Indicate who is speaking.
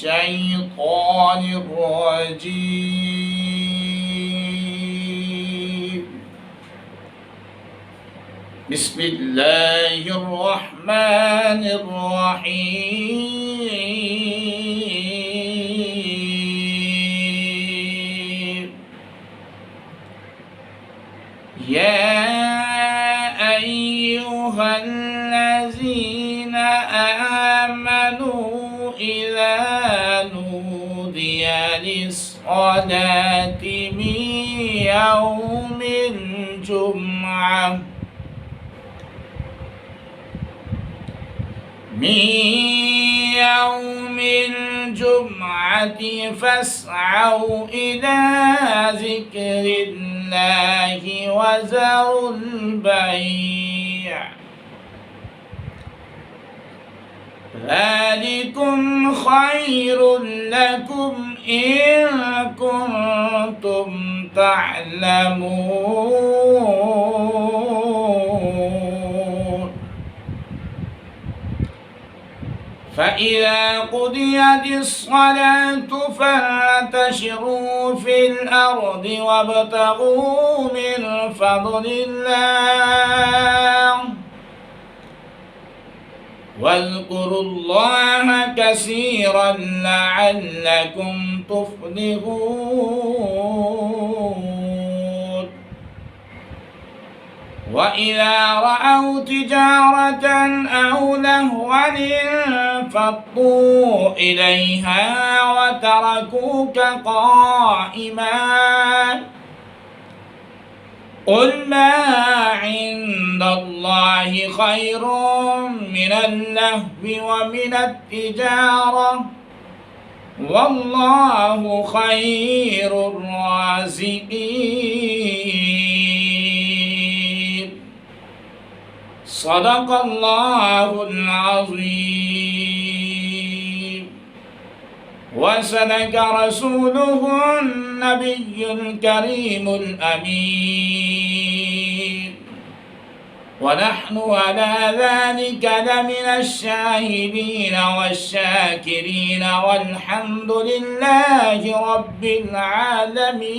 Speaker 1: الشيطان الرجيم. بسم الله الرحمن الرحيم. يا أيها الذين آمنوا إذا نودي للصلاة من يوم الجمعة فاسعوا إلى ذكر الله وذروا البيع ذلكم خير لكم إن كنتم تعلمون. فإذا قضيت الصلاة فانتشروا في الأرض وابتغوا من فضل الله واذكروا الله كثيرا لعلكم تفلحون. وإذا رأوا تجارة أو لهوا انفضوا إليها وتركوك قائما. قل ما عند الله خير من اللهو ومن التجارة والله خير الرازقين. صدق الله العظيم وصدق رسوله النبي الكريم الأمين. ونحن على ذلك لمن الشاهدين والشاكرين والحمد لله رب العالمين.